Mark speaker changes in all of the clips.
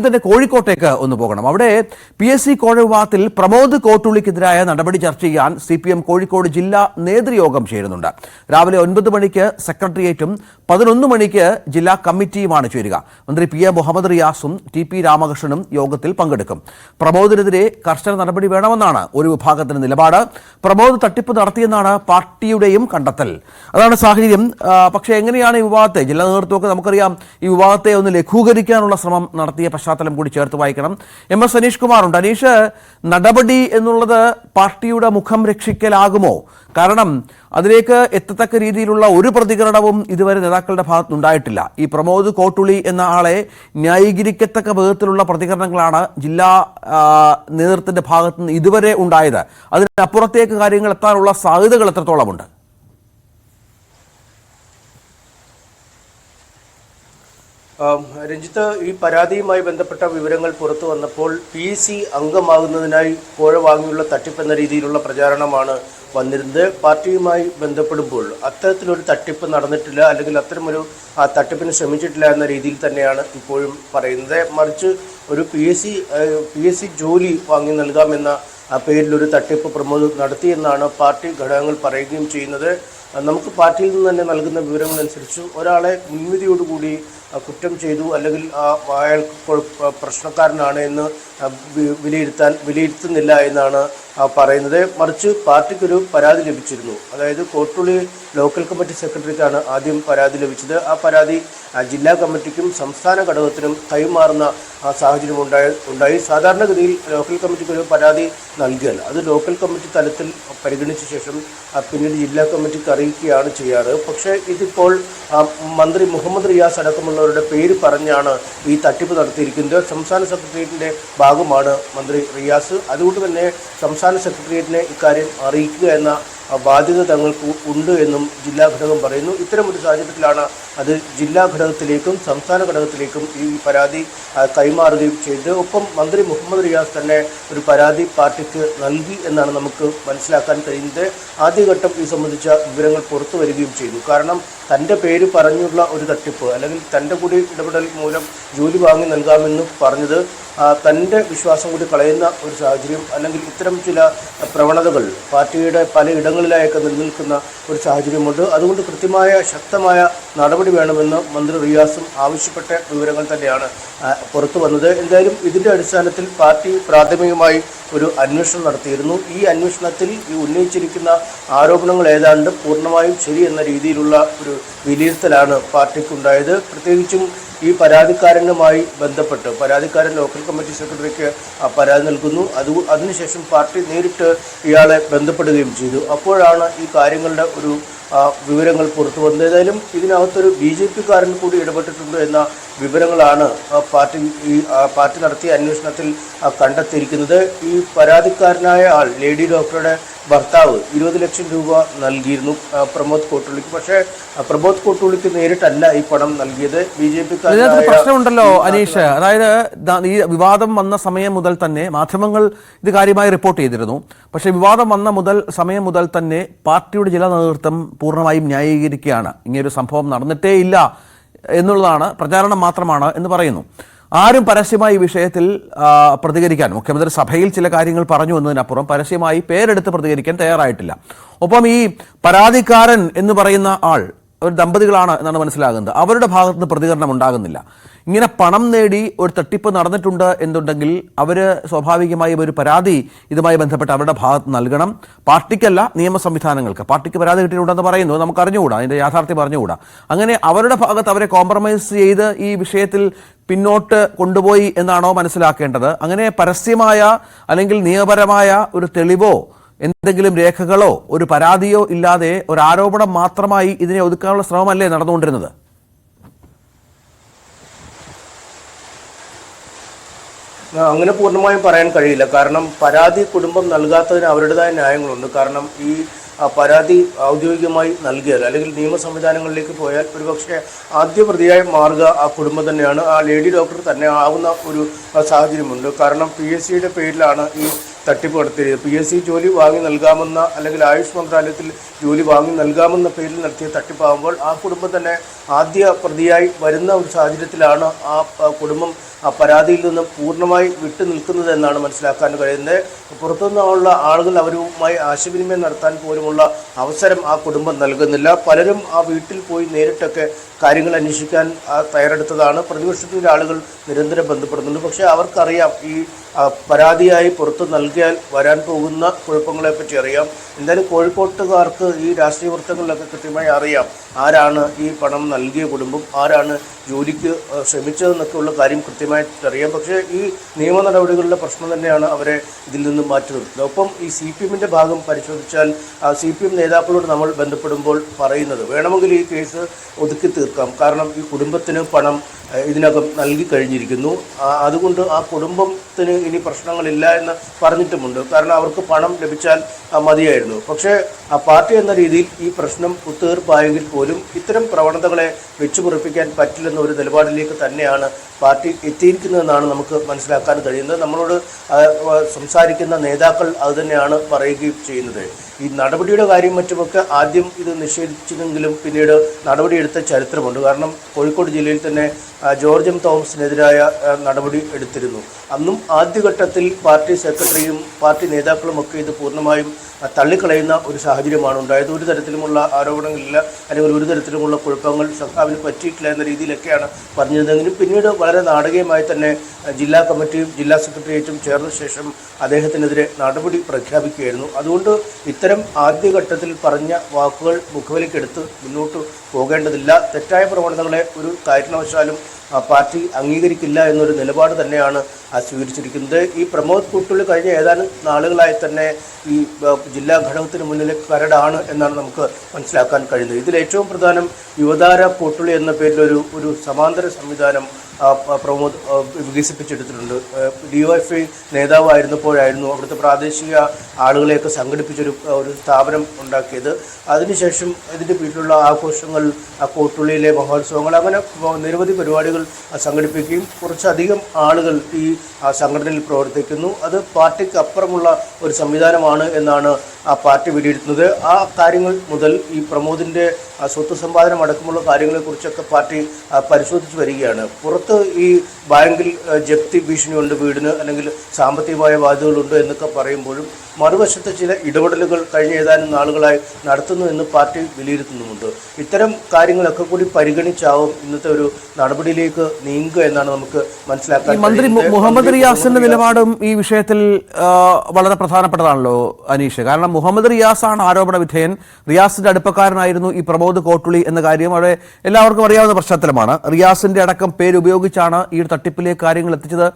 Speaker 1: തന്നെ കോഴിക്കോട്ടേക്ക് ഒന്ന് പോകണം. അവിടെ PSC കോഴ വിവാദത്തിൽ പ്രമോദ് കോട്ടുള്ളിക്കെതിരായ നടപടി ചർച്ച ചെയ്യാൻ CPM കോഴിക്കോട് ജില്ലാ നേതൃയോഗം ചേരുന്നുണ്ട്. രാവിലെ 9 മണിക്ക് സെക്രട്ടേറിയറ്റും 11 മണിക്ക് ജില്ലാ കമ്മിറ്റിയുമാണ് ചേരുക. മന്ത്രി PA മുഹമ്മദ് റിയാസും TP രാമകൃഷ്ണനും യോഗത്തിൽ പങ്കെടുക്കും. പ്രമോദിനെതിരെ കർശന നടപടി വേണമെന്നാണ് ഒരു വിഭാഗത്തിന്റെ നിലപാട്. പ്രമോദ് തട്ടിപ്പ് നടത്തിയെന്നാണ് പാർട്ടിയുടെയും കണ്ടെത്തൽ. അതാണ് സാഹചര്യം. പക്ഷേ എങ്ങനെയാണ് ഈ വിവാദത്തെ ജില്ലാ നേതൃത്വമൊക്കെ നമുക്കറിയാം ഈ വിവാദത്തെ ഒന്ന് ലഘൂകരിക്കാനുള്ള ശ്രമം നടത്തിയ പശ്ചാത്തലം കൂടി ചേർത്ത് വായിക്കണം. MS അനീഷ് കുമാറുണ്ട്. അനീഷ്, നടപടി എന്നുള്ളത് പാർട്ടിയുടെ മുഖം രക്ഷിക്കലാകുമോ? കാരണം അതിലേക്ക് എത്തത്തക്ക രീതിയിലുള്ള ഒരു പ്രതികരണവും ഇതുവരെ നേതാക്കളുടെ ഭാഗത്തുനിന്നുണ്ടായിട്ടില്ല. ഈ പ്രമോദ് കോട്ടുള്ളി എന്ന ആളെ ന്യായീകരിക്കത്തക്ക വിധത്തിലുള്ള പ്രതികരണങ്ങളാണ് ജില്ലാ നേതൃത്വത്തിന്റെ ഭാഗത്തുനിന്ന് ഇതുവരെ ഉണ്ടായത്. അതിനപ്പുറത്തേക്ക് കാര്യങ്ങൾ എത്താനുള്ള സാധ്യതകൾ എത്രത്തോളമുണ്ട്?
Speaker 2: രഞ്ജിത്ത്, ഈ പരാതിയുമായി ബന്ധപ്പെട്ട വിവരങ്ങൾ പുറത്തു വന്നപ്പോൾ PSC അംഗമാകുന്നതിനായി കോഴ വാങ്ങിയുള്ള തട്ടിപ്പെന്ന രീതിയിലുള്ള പ്രചാരണമാണ് വന്നിരുന്നത്. പാർട്ടിയുമായി ബന്ധപ്പെടുമ്പോൾ അത്തരത്തിലൊരു തട്ടിപ്പ് നടന്നിട്ടില്ല, അല്ലെങ്കിൽ അത്തരമൊരു തട്ടിപ്പിന് ശ്രമിച്ചിട്ടില്ല എന്ന രീതിയിൽ തന്നെയാണ് ഇപ്പോഴും പറയുന്നത്. മറിച്ച് ഒരു PSC ജോലി വാങ്ങി നൽകാമെന്ന പേരിലൊരു തട്ടിപ്പ് പ്രമോദ് നടത്തിയെന്നാണ് പാർട്ടി ഘടകങ്ങൾ പറയുകയും ചെയ്യുന്നത്. നമുക്ക് പാർട്ടിയിൽ നിന്ന് തന്നെ നൽകുന്ന വിവരങ്ങളനുസരിച്ച് ഒരാളെ മുൻവിധിയോടുകൂടി കുറ്റം ചെയ്തു, അല്ലെങ്കിൽ അയാൾക്ക് പ്രശ്നക്കാരനാണ് എന്ന് വിലയിരുത്തുന്നില്ല എന്നാണ് പറയുന്നത്. മറിച്ച് പാർട്ടിക്കൊരു പരാതി ലഭിച്ചിരുന്നു. അതായത് കോട്ടുള്ളി ലോക്കൽ കമ്മിറ്റി സെക്രട്ടറിക്കാണ് ആദ്യം പരാതി ലഭിച്ചത്. ആ പരാതി ജില്ലാ കമ്മിറ്റിക്കും സംസ്ഥാന ഘടകത്തിനും കൈമാറുന്ന സാഹചര്യം ഉണ്ടായി. സാധാരണഗതിയിൽ ലോക്കൽ കമ്മിറ്റിക്ക് ഒരു പരാതി നൽകിയാൽ അത് ലോക്കൽ കമ്മിറ്റി തലത്തിൽ പരിഗണിച്ച ശേഷം പിന്നീട് ജില്ലാ കമ്മിറ്റിക്ക് അറിയിക്കുകയാണ് ചെയ്യാറ്. പക്ഷേ ഇതിപ്പോൾ മന്ത്രി മുഹമ്മദ് റിയാസ് അടക്കമുള്ളവരുടെ പേര് പറഞ്ഞാണ് ഈ തട്ടിപ്പ് നടത്തിയിരിക്കുന്നത്. സംസ്ഥാന സെക്രട്ടേറിയറ്റിൻ്റെ ഭാഗമാണ് മന്ത്രി റിയാസ്. അതുകൊണ്ട് തന്നെ സംസ്ഥാന സെക്രട്ടേറിയറ്റിനെ ഇക്കാര്യം അറിയിക്കുക എന്ന ബാധ്യത തങ്ങൾക്ക് ഉണ്ട് എന്നും ജില്ലാ ഘടകം പറയുന്നു. ഇത്തരമൊരു സാഹചര്യത്തിലാണ് അത് ജില്ലാ ഘടകത്തിലേക്കും സംസ്ഥാന ഘടകത്തിലേക്കും ഈ പരാതി കൈമാറുകയും ചെയ്തത്. ഒപ്പം മന്ത്രി മുഹമ്മദ് റിയാസ് തന്നെ ഒരു പരാതി പാർട്ടിക്ക് നൽകി എന്നാണ് നമുക്ക് മനസ്സിലാക്കാൻ കഴിയുന്നത്. ആദ്യഘട്ടം ഇത് സംബന്ധിച്ച വിവരങ്ങൾ പുറത്തു വരികയും ചെയ്തു. കാരണം തൻ്റെ പേര് പറഞ്ഞുള്ള ഒരു തട്ടിപ്പ്, അല്ലെങ്കിൽ തൻ്റെ കൂടി ഇടപെടൽ മൂലം ജോലി വാങ്ങി നൽകാമെന്ന് പറഞ്ഞത് തൻ്റെ വിശ്വാസം കൂടി കളയുന്ന ഒരു സാഹചര്യം, അല്ലെങ്കിൽ ഇത്തരം ചില പ്രവണതകൾ പാർട്ടിയുടെ പലയിടങ്ങളിലായൊക്കെ നിലനിൽക്കുന്ന ഒരു സാഹചര്യമുണ്ട്. അതുകൊണ്ട് കൃത്യമായ ശക്തമായ നടപടി വേണമെന്ന് മന്ത്രി റിയാസും ആവശ്യപ്പെട്ട വിവരങ്ങൾ തന്നെയാണ് പുറത്തു വന്നത്. എന്തായാലും ഇതിൻ്റെ അടിസ്ഥാനത്തിൽ പാർട്ടി പ്രാഥമികമായി ഒരു അന്വേഷണം നടത്തിയിരുന്നു. ഈ അന്വേഷണത്തിൽ ഈ ഉന്നയിച്ചിരിക്കുന്ന ആരോപണങ്ങൾ ഏതാണ്ട് പൂർണ്ണമായും ശരി എന്ന രീതിയിലുള്ള ഒരു വിലയിരുത്തലാണ് പാർട്ടിക്കുണ്ടായത്. പ്രത്യേകിച്ചും ഈ പരാതിക്കാരനുമായി ബന്ധപ്പെട്ട് പരാതിക്കാരൻ ലോക്കൽ കമ്മിറ്റി സെക്രട്ടറിക്ക് പരാതി നൽകുന്നു. അതിനുശേഷം പാർട്ടി നേരിട്ട് ഇയാളെ ബന്ധപ്പെടുകയും ചെയ്തു. അപ്പോഴാണ് ഈ കാര്യങ്ങളുടെ ഒരു വിവരങ്ങൾ പുറത്തു വന്നത്. ഏതായാലും ഇതിനകത്തൊരു BJP-കാരൻ കൂടി ഇടപെട്ടിട്ടുണ്ട് എന്ന വിവരങ്ങളാണ് പാർട്ടി നടത്തിയ അന്വേഷണത്തിൽ കണ്ടെത്തിയിരിക്കുന്നത്. ഈ പരാതിക്കാരനായ ആൾ ലേഡി ഡോക്ടറുടെ ഭർത്താവ് 20 ലക്ഷം രൂപ നൽകിയിരുന്നു പ്രമോദ് കോട്ടുള്ളിക്ക്. പക്ഷേ പ്രമോദ് കോട്ടുള്ളിക്ക് നേരിട്ടല്ല ഈ പണം നൽകിയത്.
Speaker 1: BJP-കാരനായ പ്രശ്നമുണ്ടല്ലോ അനീഷ്. അതായത് ഈ വിവാദം വന്ന സമയം മുതൽ തന്നെ മാധ്യമങ്ങൾ ഇത് കാര്യമായി റിപ്പോർട്ട് ചെയ്തിരുന്നു. പക്ഷേ വിവാദം വന്ന സമയം മുതൽ തന്നെ പാർട്ടിയുടെ ജില്ലാ നേതൃത്വം പൂർണ്ണമായും ന്യായീകരിക്കുകയാണ്. ഇങ്ങനൊരു സംഭവം നടന്നിട്ടേ ഇല്ല എന്നുള്ളതാണ്, പ്രചാരണം മാത്രമാണ് എന്ന് പറയുന്നു. ആരും പരസ്യമായി ഈ വിഷയത്തിൽ പ്രതികരിക്കാൻ, മുഖ്യമന്ത്രി സഭയിൽ ചില കാര്യങ്ങൾ പറഞ്ഞു എന്നതിനപ്പുറം പരസ്യമായി പേരെടുത്ത് പ്രതികരിക്കാൻ തയ്യാറായിട്ടില്ല. ഒപ്പം ഈ പരാതിക്കാരൻ എന്ന് പറയുന്ന ആൾ ഒരു ദമ്പതികളാണ് എന്നാണ് മനസ്സിലാകുന്നത്. അവരുടെ ഭാഗത്തുനിന്ന് പ്രതികരണം ഉണ്ടാകുന്നില്ല. ഇങ്ങനെ പണം നേടി ഒരു തട്ടിപ്പ് നടന്നിട്ടുണ്ട് എന്നുണ്ടെങ്കിൽ അവർ സ്വാഭാവികമായും ഒരു പരാതി ഇതുമായി ബന്ധപ്പെട്ട് അവരുടെ ഭാഗത്ത് നൽകണം. പാർട്ടിക്കല്ല, നിയമ സംവിധാനങ്ങൾക്ക്. പാർട്ടിക്ക് പരാതി കിട്ടിയിട്ടുണ്ടെന്ന് പറയുന്നു, നമുക്ക് അറിഞ്ഞുകൂടാ, അതിൻ്റെ യാഥാർത്ഥ്യം അറിഞ്ഞുകൂടാ. അങ്ങനെ അവരുടെ ഭാഗത്ത് അവരെ കോംപ്രമൈസ് ചെയ്ത് ഈ വിഷയത്തിൽ പിന്നോട്ട് കൊണ്ടുപോയി എന്നാണോ മനസ്സിലാക്കേണ്ടത്? അങ്ങനെ പരസ്യമായ അല്ലെങ്കിൽ നിയമപരമായ ഒരു തെളിവോ എന്തെങ്കിലും രേഖകളോ ഒരു പരാതിയോ ഇല്ലാതെ ഒരു ആരോപണം മാത്രമായി ഇതിനെ ഒതുക്കാനുള്ള ശ്രമമല്ലേ നടന്നുകൊണ്ടിരുന്നത്?
Speaker 2: അങ്ങനെ പൂർണ്ണമായും പറയാൻ കഴിയില്ല. കാരണം പരാതി കുടുംബം നൽകാത്തതിന് അവരുടേതായ ന്യായങ്ങളുണ്ട്. കാരണം ഈ പരാതി ഔദ്യോഗികമായി നൽകിയാൽ, അല്ലെങ്കിൽ നിയമ സംവിധാനങ്ങളിലേക്ക് പോയാൽ ഒരുപക്ഷെ ആദ്യ പ്രതിയായി മാറുക ആ കുടുംബം തന്നെയാണ്. ആ ലേഡി ഡോക്ടർ തന്നെ ആവുന്ന ഒരു സാഹചര്യമുണ്ട്. കാരണം PSC-യുടെ പേരിലാണ് ഈ തട്ടിപ്പ് നടത്തിയത്. PSC ജോലി വാങ്ങി നൽകാമെന്ന, അല്ലെങ്കിൽ ആയുഷ് മന്ത്രാലയത്തിൽ ജോലി വാങ്ങി നൽകാമെന്ന പേരിൽ നടത്തിയ തട്ടിപ്പാകുമ്പോൾ ആ കുടുംബം തന്നെ ആദ്യ പ്രതിയായി വരുന്ന ഒരു സാഹചര്യത്തിലാണ് ആ കുടുംബം ആ പരാതിയിൽ നിന്നും പൂർണ്ണമായി വിട്ടു നിൽക്കുന്നത് എന്നാണ് മനസ്സിലാക്കാൻ കഴിയുന്നത്. പുറത്തുനിന്നുള്ള ആളുകൾ അവരുമായി ആശയവിനിമയം നടത്താൻ പോലുമുള്ള അവസരം ആ കുടുംബം നൽകുന്നില്ല. പലരും ആ വീട്ടിൽ പോയി നേരിട്ടൊക്കെ കാര്യങ്ങൾ അന്വേഷിക്കാൻ തയ്യാറെടുത്തതാണ്. പ്രതിപക്ഷത്തിൻ്റെ ആളുകൾ നിരന്തരം ബന്ധപ്പെടുന്നുണ്ട്. പക്ഷേ അവർക്കറിയാം ഈ പരാതിയായി പുറത്ത് നൽകിയാൽ വരാൻ പോകുന്ന കുഴപ്പങ്ങളെപ്പറ്റി അറിയാം. എന്തായാലും കോഴിക്കോട്ടുകാർക്ക് ഈ രാഷ്ട്രീയ വൃത്തങ്ങളിലൊക്കെ കൃത്യമായി അറിയാം ആരാണ് ഈ പണം നൽകിയ കുടുംബം, ആരാണ് ജോലിക്ക് ശ്രമിച്ചതെന്നൊക്കെയുള്ള കാര്യം കൃത്യമായിട്ട് അറിയാം. പക്ഷേ ഈ നിയമ നടപടികളുടെ പ്രശ്നം തന്നെയാണ് അവരെ ഇതിൽ നിന്നും മാറ്റി നിർത്തുന്നത്. ഒപ്പം ഈ CPM-ൻ്റെ ഭാഗം പരിശോധിച്ചാൽ CPM നേതാക്കളോട് നമ്മൾ ബന്ധപ്പെടുമ്പോൾ പറയുന്നത് വേണമെങ്കിൽ ഈ കേസ് ഒതുക്കി തീർക്കാം, കാരണം ഈ കുടുംബത്തിന് പണം ഇതിനകം നൽകി കഴിഞ്ഞിരിക്കുന്നു, അതുകൊണ്ട് ആ കുടുംബത്തിന് ഇനി പ്രശ്നങ്ങളില്ല എന്ന് പറഞ്ഞിട്ടുമുണ്ട്. കാരണം അവർക്ക് പണം ലഭിച്ചാൽ മതിയായിരുന്നു. പക്ഷേ ആ പാർട്ടി എന്ന രീതിയിൽ ഈ പ്രശ്നം ഒത്തുതീർപ്പായെങ്കിൽ പോലും ഇത്തരം പ്രവണതകളെ വെച്ചുപുറപ്പിക്കാൻ പറ്റില്ലെന്ന ഒരു നിലപാടിലേക്ക് തന്നെയാണ് പാർട്ടി എത്തിയിരിക്കുന്നതെന്നാണ് നമുക്ക് മനസ്സിലാക്കാൻ കഴിയുന്നത്. നമ്മളോട് സംസാരിക്കുന്ന നേതാക്കൾ അതുതന്നെയാണ് പറയുകയും ചെയ്യുന്നത്. ഈ നടപടിയുടെ കാര്യം മറ്റുമൊക്കെ ആദ്യം ഇത് നിഷേധിച്ചെങ്കിലും പിന്നീട് നടപടിയെടുത്ത ചരിത്രമുണ്ട്. കാരണം കോഴിക്കോട് ജില്ലയിൽ തന്നെ ജോർജ് എം തോമസിനെതിരായ നടപടി എടുത്തിരുന്നു. അന്നും ആദ്യഘട്ടത്തിൽ പാർട്ടി സെക്രട്ടറിയും പാർട്ടി നേതാക്കളുമൊക്കെ ഇത് പൂർണ്ണമായും തള്ളിക്കളയുന്ന ഒരു സാഹചര്യമാണ് ഉണ്ടായത്. ഒരു തരത്തിലുമുള്ള ആരോപണങ്ങളില്ല, അല്ലെങ്കിൽ ഒരു തരത്തിലുമുള്ള കുഴപ്പങ്ങൾ സഖാവിന് പറ്റിയിട്ടില്ല എന്ന രീതിയിലൊക്കെയാണ് പറഞ്ഞിരുന്നെങ്കിലും പിന്നീട് വളരെ നാടകീയമായി തന്നെ ജില്ലാ കമ്മിറ്റിയും ജില്ലാ സെക്രട്ടേറിയറ്റും ചേർന്ന ശേഷം അദ്ദേഹത്തിനെതിരെ നടപടി പ്രഖ്യാപിക്കുകയായിരുന്നു. അതുകൊണ്ട് ഇത്തരം ആദ്യഘട്ടത്തിൽ പറഞ്ഞ വാക്കുകൾ മുഖവിലക്കെടുത്ത് മുന്നോട്ട് പോകേണ്ടതില്ല. തെറ്റായ പ്രവണതകളെ ഒരു കാരണവശാലും പാർട്ടി അംഗീകരിക്കില്ല എന്നൊരു നിലപാട് തന്നെയാണ് സ്വീകരിച്ചിരിക്കുന്നത്. ഈ പ്രമോദ് കുട്ടുള്ളി കഴിഞ്ഞ ഏതാനും നാളുകളായി തന്നെ ഈ ജില്ലാ ഘടകത്തിന് മുന്നിലെ കരടാണ് എന്നാണ് നമുക്ക് മനസ്സിലാക്കാൻ കഴിയുന്നത്. ഇതിൽ ഏറ്റവും പ്രധാനം യുവതാര കുട്ടുള്ളി എന്ന പേരിലൊരു സമാന്തര സംവിധാനം പ്രമോദ് വികസിപ്പിച്ചെടുത്തിട്ടുണ്ട്. DYFI നേതാവായിരുന്നപ്പോഴായിരുന്നു അവിടുത്തെ പ്രാദേശിക ആളുകളെയൊക്കെ സംഘടിപ്പിച്ചൊരു സ്ഥാപനം ഉണ്ടാക്കിയത്. അതിനുശേഷം ഇതിൻ്റെ വീട്ടിലുള്ള ആഘോഷങ്ങൾ, കോട്ടുള്ളിയിലെ മഹോത്സവങ്ങൾ, അങ്ങനെ നിരവധി പരിപാടികൾ സംഘടിപ്പിക്കുകയും കുറച്ചധികം ആളുകൾ ഈ സംഘടനയിൽ പ്രവർത്തിക്കുന്നു. അത് പാർട്ടിക്ക് അപ്പുറമുള്ള ഒരു സംവിധാനമാണ് എന്നാണ് ആ പാർട്ടി വിലയിരുത്തുന്നത്. ആ കാര്യങ്ങൾ മുതൽ ഈ പ്രമോദിൻ്റെ സ്വത്ത് സമ്പാദനം അടക്കമുള്ള കാര്യങ്ങളെക്കുറിച്ചൊക്കെ പാർട്ടി പരിശോധിച്ച് വരികയാണ്. പുറത്ത് ഈ ബാങ്കിൽ ജപ്തി ഭീഷണിയുണ്ട് വീടിന്, അല്ലെങ്കിൽ സാമ്പത്തികമായ ബാധ്യതകളുണ്ട് എന്നൊക്കെ പറയുമ്പോഴും മറുവശത്ത് ചില ഇടപെടലുകൾ കഴിഞ്ഞ ഏതാനും നാളുകളായി നടത്തുന്നു എന്ന് പാർട്ടി വിലയിരുത്തുന്നുമുണ്ട്. ഇത്തരം കാര്യങ്ങളൊക്കെ കൂടി പരിഗണിച്ചാവും ഇന്നത്തെ ഒരു നടപടിയിലേക്ക് നീങ്ങുക എന്നാണ് നമുക്ക് മനസ്സിലാക്കാൻ.
Speaker 1: മന്ത്രി മുഹമ്മദ് റിയാസിന്റെ നിലപാടും ഈ വിഷയത്തിൽ വളരെ പ്രധാനപ്പെട്ടതാണല്ലോ അനീഷ്. കാരണം മുഹമ്മദ് റിയാസാണ് ആരോപണ വിധേയൻ. റിയാസിന്റെ അടുപ്പക്കാരനായിരുന്നു ഈ പ്രമോദ് കോട്ടുള്ളി എന്ന കാര്യം അവിടെ എല്ലാവർക്കും അറിയാവുന്ന പശ്ചാത്തലമാണ്. റിയാസിന്റെ അടക്കം പേര് ഉപയോഗിച്ചാണ് ഈ തട്ടിപ്പിലേക്ക് കാര്യങ്ങൾ എത്തിച്ചത്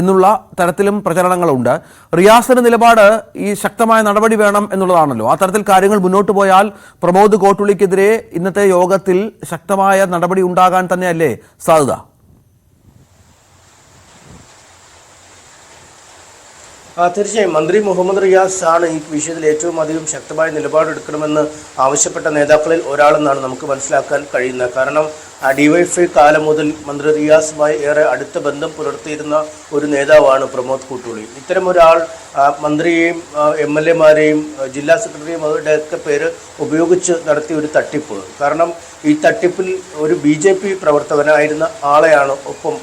Speaker 1: എന്നുള്ള തരത്തിലും പ്രചരണങ്ങളുണ്ട്. റിയാസിന്റെ നിലപാട് ഈ ശക്തമായ നടപടി വേണം എന്നുള്ളതാണല്ലോ. ആ തരത്തിൽ കാര്യങ്ങൾ മുന്നോട്ട് പോയാൽ പ്രമോദ് കോട്ടുള്ളിക്കെതിരെ ഇന്നത്തെ യോഗത്തിൽ ശക്തമായ നടപടി ഉണ്ടാകാൻ തന്നെയല്ലേ സാധ്യത?
Speaker 2: തീർച്ചയായും മന്ത്രി മുഹമ്മദ് റിയാസ് ആണ് ഈ വിഷയത്തിൽ ഏറ്റവും അധികം ശക്തമായ നിലപാടെടുക്കണമെന്ന് ആവശ്യപ്പെട്ട നേതാക്കളിൽ ഒരാളെന്നാണ് നമുക്ക് മനസ്സിലാക്കാൻ കഴിയുന്നത്. കാരണം DYFI കാലം മുതൽ മന്ത്രി റിയാസുമായി ഏറെ അടുത്ത ബന്ധം പുലർത്തിയിരുന്ന ഒരു നേതാവാണ് പ്രമോദ് കുട്ടുള്ളി. ഇത്തരം ഒരാൾ മന്ത്രിയെയും MLA-മാരെയും ജില്ലാ സെക്രട്ടറിയും അവരുടെയൊക്കെ പേര് ഉപയോഗിച്ച് നടത്തിയ ഒരു തട്ടിപ്പ്. കാരണം ഈ തട്ടിപ്പിൽ ഒരു BJP പ്രവർത്തകനായിരുന്ന ആളെയാണ് ഒപ്പം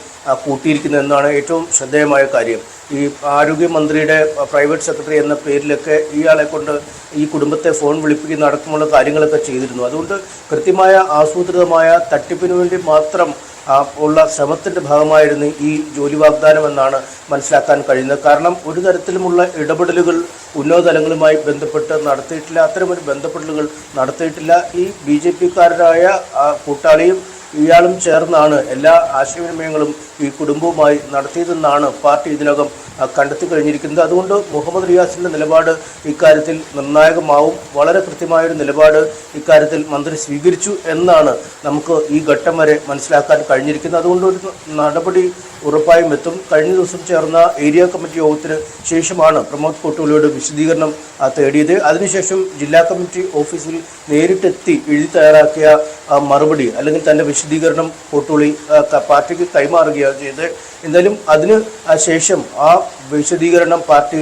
Speaker 2: കൂട്ടിയിരിക്കുന്നതെന്നാണ് ഏറ്റവും ശ്രദ്ധേയമായ കാര്യം. ഈ ആരോഗ്യമന്ത്രിയുടെ പ്രൈവറ്റ് സെക്രട്ടറി എന്ന പേരിലൊക്കെ ഇയാളെ കൊണ്ട് ഈ കുടുംബത്തെ ഫോൺ വിളിപ്പിക്കുന്ന അടക്കമുള്ള കാര്യങ്ങളൊക്കെ ചെയ്തിരുന്നു. അതുകൊണ്ട് കൃത്യമായ ആസൂത്രിതമായ തട്ടിപ്പിന് വേണ്ടി മാത്രം ഉള്ള ശ്രമത്തിൻ്റെ ഭാഗമായിരുന്നു ഈ ജോലി വാഗ്ദാനം എന്നാണ് മനസ്സിലാക്കാൻ കഴിയുന്നത്. കാരണം ഒരു തരത്തിലുമുള്ള ഇടപെടലുകൾ ഉന്നതതലങ്ങളുമായി ബന്ധപ്പെട്ട് നടത്തിയിട്ടില്ല. അത്തരമൊരു ബന്ധപ്പെടലുകൾ നടത്തിയിട്ടില്ല. ഈ BJP-കാരനായ കൂട്ടാളിയും ഇയാളും ചേർന്നാണ് എല്ലാ ആശയവിനിമയങ്ങളും ഈ കുടുംബവുമായി നടത്തിയതെന്നാണ് പാർട്ടി ഇതിനകം കണ്ടെത്തി കഴിഞ്ഞിരിക്കുന്നത്. അതുകൊണ്ട് മുഹമ്മദ് റിയാസിൻ്റെ നിലപാട് ഇക്കാര്യത്തിൽ നിർണായകമാവും. വളരെ കൃത്യമായൊരു നിലപാട് ഇക്കാര്യത്തിൽ മന്ത്രി സ്വീകരിച്ചു എന്നാണ് നമുക്ക് ഈ ഘട്ടം വരെ മനസ്സിലാക്കാൻ കഴിഞ്ഞിരിക്കുന്നത്. അതുകൊണ്ട് ഒരു നടപടി ഉറപ്പായും എത്തും. കഴിഞ്ഞ ദിവസം ചേർന്ന ഏരിയ കമ്മിറ്റി യോഗത്തിന് ശേഷമാണ് പ്രമോദ് കോട്ടുള്ളിയുടെ വിശദീകരണം തേടിയത്. അതിനുശേഷം ജില്ലാ കമ്മിറ്റി ഓഫീസിൽ നേരിട്ടെത്തി എഴുതി തയ്യാറാക്കിയ മറുപടി അല്ലെങ്കിൽ തൻ്റെ വിശദീകരണം കോട്ടുള്ളി പാർട്ടിക്ക് കൈമാറുകയാണ് ചെയ്തത്. എന്തായാലും അതിന് ശേഷം ആ വിശദീകരണം പാർട്ടി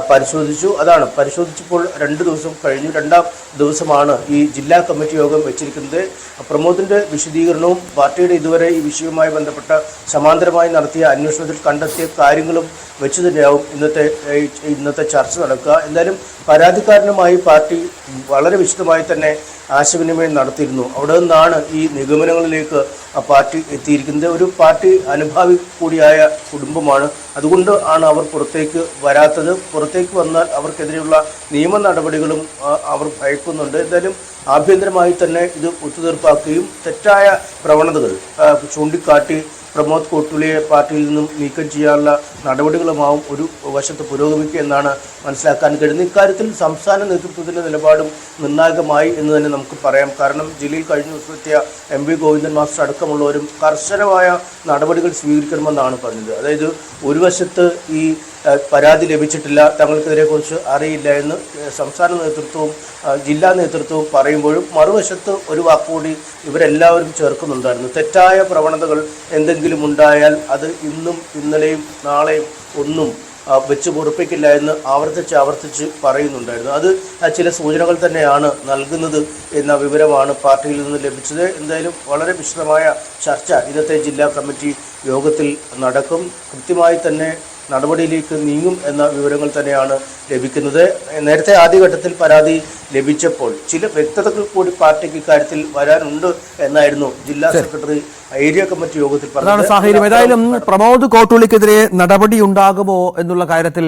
Speaker 2: പരിശോധിച്ചു. അതാണ് പരിശോധിച്ചപ്പോൾ 2 ദിവസം കഴിഞ്ഞു. 2ാം ദിവസമാണ് ഈ ജില്ലാ കമ്മിറ്റി യോഗം വെച്ചിരിക്കുന്നത്. പ്രമോദിന്റെ വിശദീകരണവും പാർട്ടിയുടെ ഇതുവരെ ഈ വിഷയവുമായി ബന്ധപ്പെട്ട സമാന്തരമായി നടത്തിയ അന്വേഷണത്തിൽ കണ്ടെത്തിയ കാര്യങ്ങളും വെച്ച് തന്നെയാവും ഇന്നത്തെ ചർച്ച നടക്കുക. എന്തായാലും പരാതിക്കാരനുമായി പാർട്ടി വളരെ വിശദമായി തന്നെ ആശയവിനിമയം നടത്തിയിരുന്നു. അവിടെ നിന്നാണ് ഈ നിഗമനങ്ങളിലേക്ക് പാർട്ടി എത്തിയിരിക്കുന്നത്. ഒരു പാർട്ടി അനുഭാവി കൂടിയായ കുടുംബമാണ്. അതുകൊണ്ട് ആണ് അവർ പുറത്തേക്ക് വരാത്തത്. പുറത്തേക്ക് വന്നാൽ അവർക്കെതിരെയുള്ള നിയമ നടപടികളും അവർ ഭയക്കുന്നുണ്ട്. എന്തായാലും ആഭ്യന്തരമായി തന്നെ ഇത് ഒത്തുതീർപ്പാക്കുകയും തെറ്റായ പ്രവണതകൾ ചൂണ്ടിക്കാട്ടി പ്രമോദ് കോട്ടുളിയെ പാർട്ടിയിൽ നിന്നും നീക്കം ചെയ്യാനുള്ള നടപടികളുമാവും ഒരു വശത്ത് പുരോഗമിക്കുക എന്നാണ് മനസ്സിലാക്കാൻ കഴിയുന്നത്. ഇക്കാര്യത്തിൽ സംസ്ഥാന നേതൃത്വത്തിൻ്റെ നിലപാടും നിർണായകമായി എന്ന് തന്നെ നമുക്ക് പറയാം. കാരണം ജില്ലയിൽ കഴിഞ്ഞ ദിവസമെത്തിയ MV ഗോവിന്ദൻ മാസ്റ്റർ അടക്കമുള്ളവരും കർശനമായ നടപടികൾ സ്വീകരിക്കണമെന്നാണ് പറഞ്ഞത്. അതായത് ഒരു വശത്ത് ഈ പരാതി ലഭിച്ചിട്ടില്ല, തങ്ങൾക്കെതിരെ കുറിച്ച് അറിയില്ല എന്ന് സംസ്ഥാന നേതൃത്വവും ജില്ലാ നേതൃത്വവും പറയുമ്പോഴും മറുവശത്ത് ഒരു വാക്കുകൂടി ഇവരെല്ലാവരും ചേർക്കുന്നുണ്ടായിരുന്നു. തെറ്റായ പ്രവണതകൾ എന്തെങ്കിലും ഉണ്ടായാൽ അത് ഇന്നും ഇന്നലെയും നാളെയും ഒന്നും വെച്ച് പൊറുപ്പിക്കില്ല എന്ന് ആവർത്തിച്ച് പറയുന്നുണ്ടായിരുന്നു. അത് ചില സൂചനകൾ തന്നെയാണ് നൽകുന്നത് എന്ന വിവരമാണ് പാർട്ടിയിൽ നിന്ന് ലഭിച്ചത്. എന്തായാലും വളരെ വിശദമായ ചർച്ച ഇന്നത്തെ ജില്ലാ കമ്മിറ്റി യോഗത്തിൽ നടക്കും. കൃത്യമായി തന്നെ നടപടിയിലേക്ക് നീങ്ങും എന്ന വിവരങ്ങൾ തന്നെയാണ് ലഭിക്കുന്നത്. നേരത്തെ ആദ്യഘട്ടത്തിൽ പരാതി ലഭിച്ചപ്പോൾ ചില വ്യക്തതകൾ കൂടി പാർട്ടിക്ക് ഇക്കാര്യത്തിൽ വരാനുണ്ട് എന്നായിരുന്നു ജില്ലാ സെക്രട്ടറി ഏരിയ കമ്മിറ്റി യോഗത്തിൽ പറഞ്ഞത്.
Speaker 1: സാഹചര്യം ഏതായാലും പ്രമോദ് കോട്ടുള്ളിക്കെതിരെ നടപടി ഉണ്ടാകുമോ എന്നുള്ള കാര്യത്തിൽ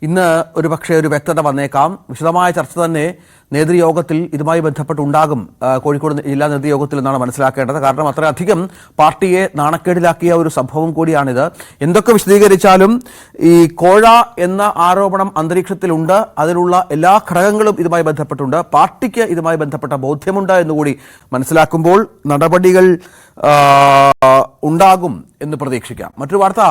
Speaker 1: ഇന്ന് ഒരുപക്ഷെ ഒരു വ്യക്തത വന്നേക്കാം. വിശദമായ ചർച്ച തന്നെ നേതൃയോഗത്തിൽ ഇതുമായി ബന്ധപ്പെട്ടുണ്ടാകും കോഴിക്കോട് ജില്ലാ നേതൃയോഗത്തിൽ എന്നാണ് മനസ്സിലാക്കേണ്ടത്. കാരണം അത്രയധികം പാർട്ടിയെ നാണക്കേടിലാക്കിയ ഒരു സംഭവം കൂടിയാണിത്. എന്തൊക്കെ വിശദീകരിച്ചാലും ഈ കോഴ എന്ന ആരോപണം അന്തരീക്ഷത്തിലുണ്ട്. അതിലുള്ള എല്ലാ ഘടകങ്ങളും ഇതുമായി ബന്ധപ്പെട്ടുണ്ട്. പാർട്ടിക്ക് ഇതുമായി ബന്ധപ്പെട്ട ബോധ്യമുണ്ട് എന്നുകൂടി മനസ്സിലാക്കുമ്പോൾ നടപടികൾ ഉണ്ടാകും എന്ന് പ്രതീക്ഷിക്കാം. മറ്റൊരു വാർത്ത